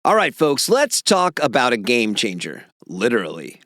All right, folks, let's talk about a game changer, literally.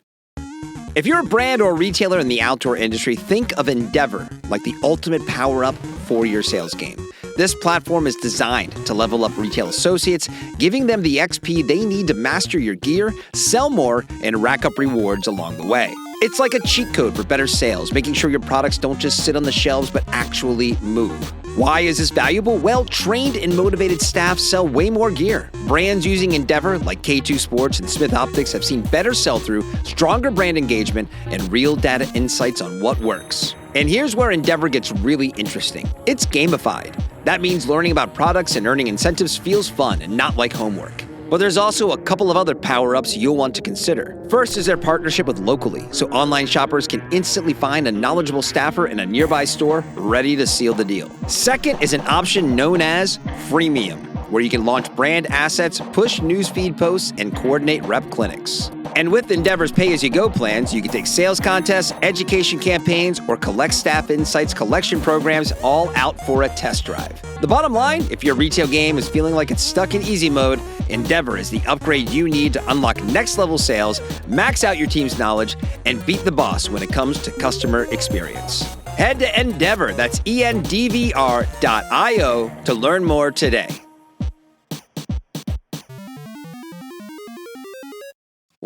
If you're a brand or retailer in the outdoor industry, think of Endeavor like the ultimate power-up for your sales game. This platform is designed to level up retail associates, giving them the XP they need to master your gear, sell more, and rack up rewards along the way. It's like a cheat code for better sales, making sure your products don't just sit on the shelves but actually move. Why is this valuable? Well, trained and motivated staff sell way more gear. Brands using Endeavor, like K2 Sports and Smith Optics, have seen better sell-through, stronger brand engagement, and real data insights on what works. And here's where Endeavor gets really interesting. It's gamified. That means learning about products and earning incentives feels fun and not like homework. But there's also a couple of other power-ups you'll want to consider. First is their partnership with Locally, so online shoppers can instantly find a knowledgeable staffer in a nearby store ready to seal the deal. Second is an option known as Freemium, where you can launch brand assets, push newsfeed posts, and coordinate rep clinics. And with Endeavor's pay-as-you-go plans, you can take sales contests, education campaigns, or collect staff insights collection programs all out for a test drive. The bottom line, if your retail game is feeling like it's stuck in easy mode, Endeavor is the upgrade you need to unlock next-level sales, max out your team's knowledge, and beat the boss when it comes to customer experience. Head to Endeavor, that's endvr.io, to learn more today.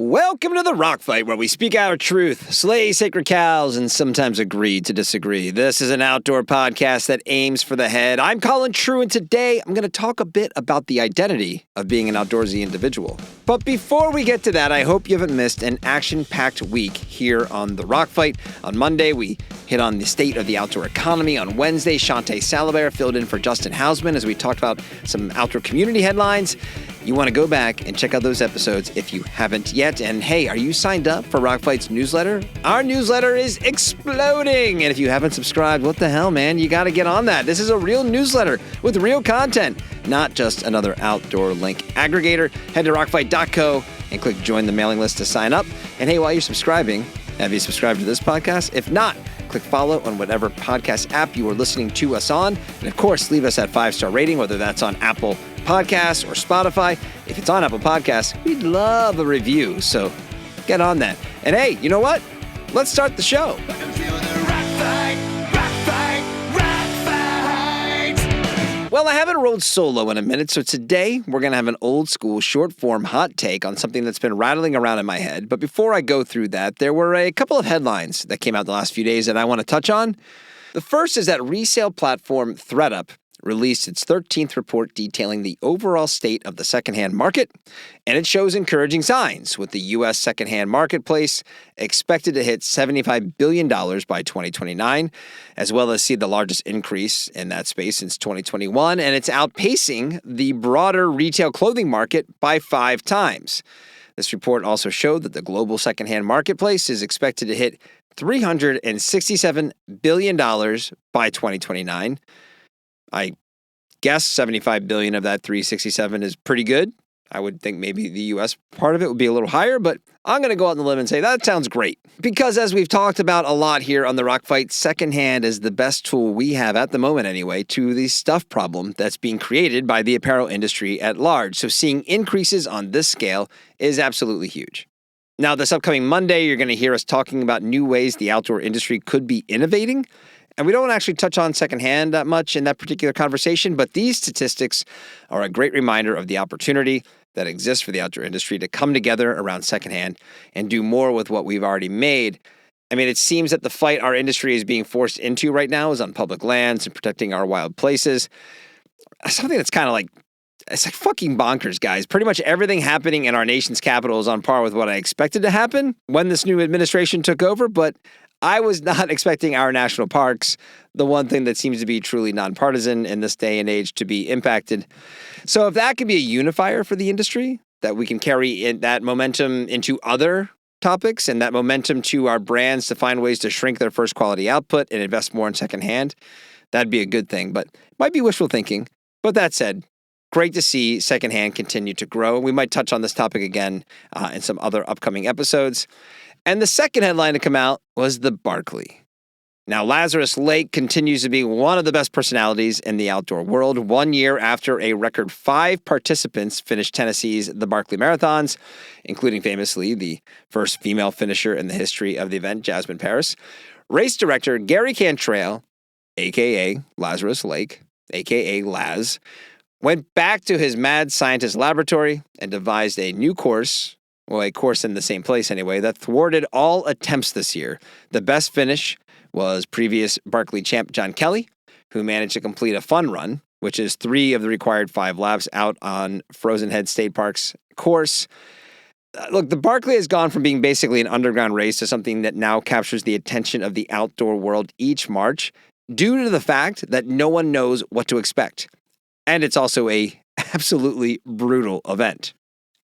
Welcome to the Rock Fight, where we speak our truth, slay sacred cows, and sometimes agree to disagree. This is an outdoor podcast that aims for the head. I'm Colin, and today I'm going to talk a bit about the identity of being an outdoorsy individual. But before we get to that, I hope you haven't missed an action-packed week here on the Rock Fight. On Monday, we hit on the state of the outdoor economy. On Wednesday, Shantae Salabert filled in for Justin Hausman as we talked about some outdoor community headlines. You want to go back and check out those episodes if you haven't yet. And hey, are you signed up for Rock Fight's newsletter? Our newsletter is exploding. And if you haven't subscribed, what the hell, man? You got to get on that. This is a real newsletter with real content, not just another outdoor link aggregator. Head to rockfight.co and click join the mailing list to sign up. And hey, while you're subscribing, have you subscribed to this podcast? If not, click follow on whatever podcast app you are listening to us on. And of course, leave us that 5-star rating, whether that's on Apple Podcasts or Spotify. If it's on Apple Podcasts, we'd love a review. So get on that. And hey, you know what? Let's start the show. Well, I haven't rolled solo in a minute, so today we're going to have an old school short form hot take on something that's been rattling around in my head. But before I go through that, there were a couple of headlines that came out the last few days that I want to touch on. The first is that resale platform ThredUp released its 13th report detailing the overall state of the secondhand market, and it shows encouraging signs, with the U.S. secondhand marketplace expected to hit $75 billion by 2029, as well as see the largest increase in that space since 2021, and it's outpacing the broader retail clothing market by 5 times. This report also showed that the global secondhand marketplace is expected to hit $367 billion by 2029. I guess $75 billion of that 367 is pretty good. I would think maybe the U.S. part of it would be a little higher, but I'm going to go out on the limb and say that sounds great. Because as we've talked about a lot here on the Rock Fight, secondhand is the best tool we have at the moment anyway to the stuff problem that's being created by the apparel industry at large. So seeing increases on this scale is absolutely huge. Now, this upcoming Monday, you're going to hear us talking about new ways the outdoor industry could be innovating. And we don't actually touch on secondhand that much in that particular conversation, but these statistics are a great reminder of the opportunity that exists for the outdoor industry to come together around secondhand and do more with what we've already made. I mean, it seems that the fight our industry is being forced into right now is on public lands and protecting our wild places. Something that's kind of like, it's like fucking bonkers, guys. Pretty much everything happening in our nation's capital is on par with what I expected to happen when this new administration took over, but I was not expecting our national parks, the one thing that seems to be truly nonpartisan in this day and age, to be impacted. So if that could be a unifier for the industry, that we can carry in that momentum into other topics and that momentum to our brands to find ways to shrink their first quality output and invest more in secondhand, that'd be a good thing, but might be wishful thinking. But that said, great to see secondhand continue to grow. We might touch on this topic again in some other upcoming episodes. And the second headline to come out was the Barkley. Now, Lazarus Lake continues to be one of the best personalities in the outdoor world. 1 year after a record 5 participants finished Tennessee's the Barkley Marathons, including famously the first female finisher in the history of the event, Jasmine Paris, race director Gary Cantrell, a.k.a. Lazarus Lake, a.k.a. Laz, went back to his mad scientist laboratory and devised a new course, well, a course in the same place anyway, that thwarted all attempts this year. The best finish was previous Barkley champ John Kelly, who managed to complete a fun run, which is 3 of the required 5 laps out on Frozen Head State Park's course. Look, the Barkley has gone from being basically an underground race to something that now captures the attention of the outdoor world each March due to the fact that no one knows what to expect. And it's also a absolutely brutal event.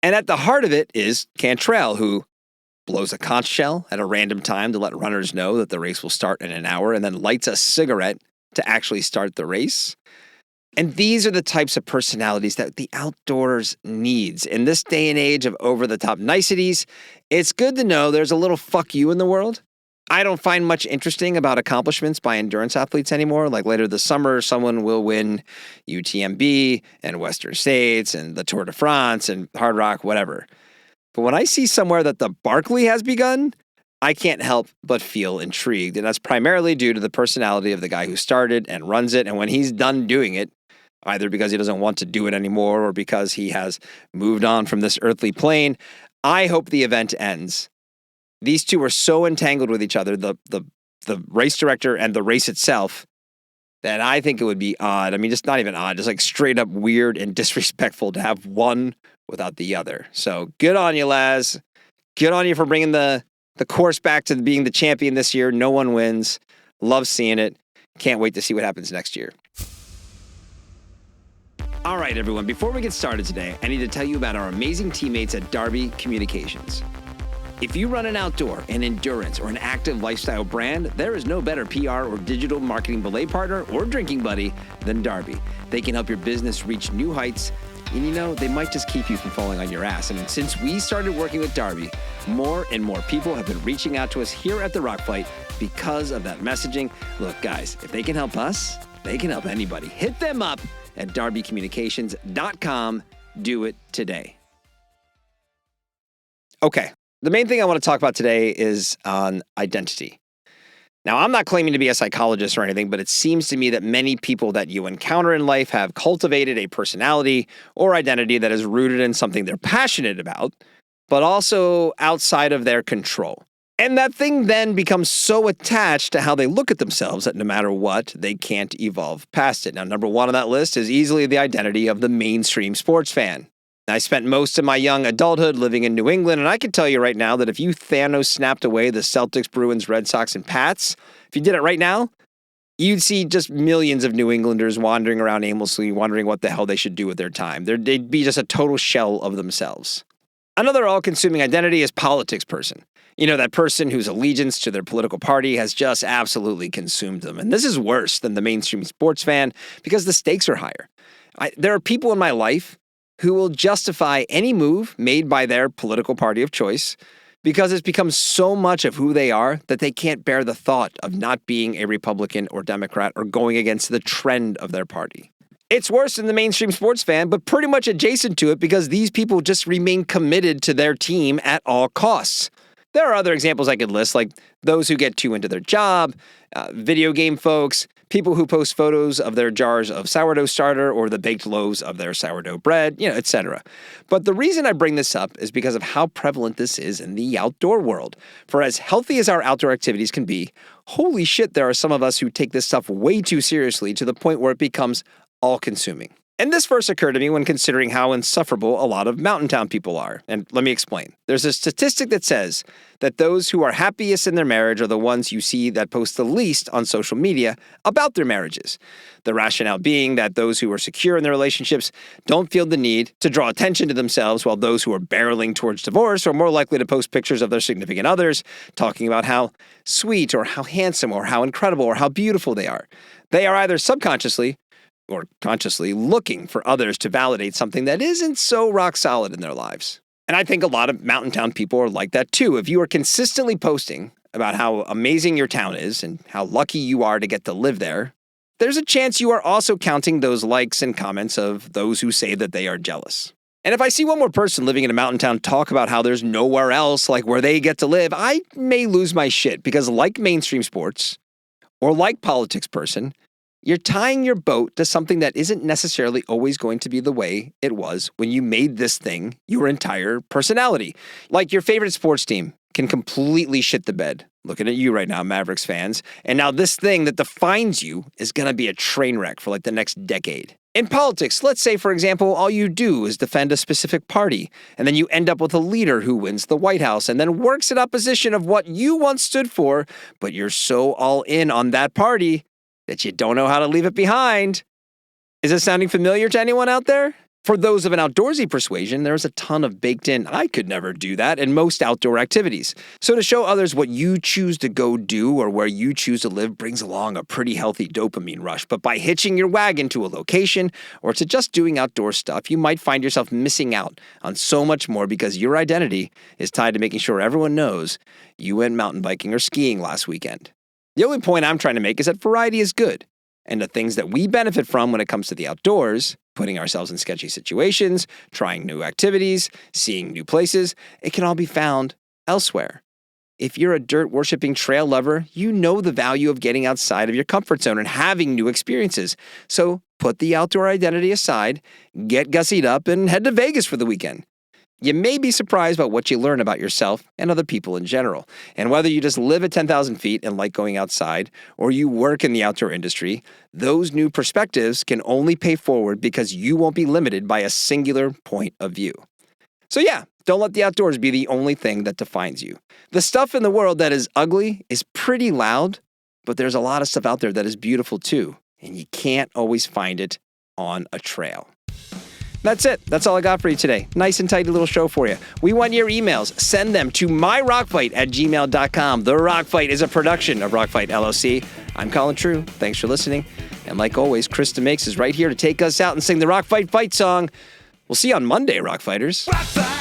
And at the heart of it is Cantrell, who blows a conch shell at a random time to let runners know that the race will start in an hour, and then lights a cigarette to actually start the race. And these are the types of personalities that the outdoors needs. In this day and age of over-the-top niceties, it's good to know there's a little fuck you in the world. I don't find much interesting about accomplishments by endurance athletes anymore. Like later this summer, someone will win UTMB and Western States and the Tour de France and Hard Rock, whatever. But when I see somewhere that the Barkley has begun, I can't help but feel intrigued. And that's primarily due to the personality of the guy who started and runs it. And when he's done doing it, either because he doesn't want to do it anymore or because he has moved on from this earthly plane, I hope the event ends. These two are so entangled with each other, the race director and the race itself, that I think it would be odd. I mean, just not even odd, just like straight up weird and disrespectful to have one without the other. So good on you, Laz. Good on you for bringing the course back to being the champion this year. No one wins. Love seeing it. Can't wait to see what happens next year. All right, everyone. Before we get started today, I need to tell you about our amazing teammates at Darby Communications. If you run an outdoor, an endurance, or an active lifestyle brand, there is no better PR or digital marketing belay partner or drinking buddy than Darby. They can help your business reach new heights. And you know, they might just keep you from falling on your ass. And since we started working with Darby, more and more people have been reaching out to us here at The Rock Fight because of that messaging. Look, guys, if they can help us, they can help anybody. Hit them up at darbycommunications.com. Do it today. Okay, the main thing I want to talk about today is on identity. Now, I'm not claiming to be a psychologist or anything, but it seems to me that many people that you encounter in life have cultivated a personality or identity that is rooted in something they're passionate about, but also outside of their control. And that thing then becomes so attached to how they look at themselves that no matter what, they can't evolve past it. Now, number 1 on that list is easily the identity of the mainstream sports fan. I spent most of my young adulthood living in New England, and I can tell you right now that if you Thanos snapped away the Celtics, Bruins, Red Sox, and Pats, if you did it right now, you'd see just millions of New Englanders wandering around aimlessly, wondering what the hell they should do with their time. They'd be just a total shell of themselves. Another all-consuming identity is politics person. You know, that person whose allegiance to their political party has just absolutely consumed them. And this is worse than the mainstream sports fan because the stakes are higher. There are people in my life who will justify any move made by their political party of choice because it's become so much of who they are that they can't bear the thought of not being a Republican or Democrat or going against the trend of their party. It's worse than the mainstream sports fan, but pretty much adjacent to it because these people just remain committed to their team at all costs. There are other examples I could list, like those who get too into their job, video game folks, people who post photos of their jars of sourdough starter or the baked loaves of their sourdough bread, etc. But the reason I bring this up is because of how prevalent this is in the outdoor world. For as healthy as our outdoor activities can be, holy shit, there are some of us who take this stuff way too seriously to the point where it becomes all-consuming. And this first occurred to me when considering how insufferable a lot of mountain town people are. And let me explain. There's a statistic that says that those who are happiest in their marriage are the ones you see that post the least on social media about their marriages. The rationale being that those who are secure in their relationships don't feel the need to draw attention to themselves, while those who are barreling towards divorce are more likely to post pictures of their significant others, talking about how sweet or how handsome or how incredible or how beautiful they are. They are either subconsciously or consciously looking for others to validate something that isn't so rock solid in their lives. And I think a lot of mountain town people are like that too. If you are consistently posting about how amazing your town is and how lucky you are to get to live there, there's a chance you are also counting those likes and comments of those who say that they are jealous. And if I see one more person living in a mountain town talk about how there's nowhere else like where they get to live, I may lose my shit because like mainstream sports or like politics person, you're tying your boat to something that isn't necessarily always going to be the way it was when you made this thing your entire personality. Like your favorite sports team can completely shit the bed. Looking at you right now, Mavericks fans. And now this thing that defines you is going to be a train wreck for like the next decade. In politics, let's say, for example, all you do is defend a specific party, and then you end up with a leader who wins the White House and then works in opposition of what you once stood for, but you're so all in on that party that you don't know how to leave it behind. Is this sounding familiar to anyone out there? For those of an outdoorsy persuasion, there's a ton of baked-in "I could never do that" in most outdoor activities. So to show others what you choose to go do or where you choose to live brings along a pretty healthy dopamine rush. But by hitching your wagon to a location or to just doing outdoor stuff, you might find yourself missing out on so much more because your identity is tied to making sure everyone knows you went mountain biking or skiing last weekend. The only point I'm trying to make is that variety is good. And the things that we benefit from when it comes to the outdoors, putting ourselves in sketchy situations, trying new activities, seeing new places, it can all be found elsewhere. If you're a dirt-worshipping trail lover, you know the value of getting outside of your comfort zone and having new experiences. So put the outdoor identity aside, get gussied up, and head to Vegas for the weekend. You may be surprised about what you learn about yourself and other people in general. And whether you just live at 10,000 feet and like going outside, or you work in the outdoor industry, those new perspectives can only pay forward because you won't be limited by a singular point of view. So yeah, don't let the outdoors be the only thing that defines you. The stuff in the world that is ugly is pretty loud, but there's a lot of stuff out there that is beautiful too, and you can't always find it on a trail. That's it. That's all I got for you today. Nice and tidy little show for you. We want your emails. Send them to myrockfight@gmail.com. The Rock Fight is a production of Rockfight LLC. I'm Colin True. Thanks for listening. And like always, Krista Makes is right here to take us out and sing the Rock Fight fight song. We'll see you on Monday, Rock Fighters. Rock Fight!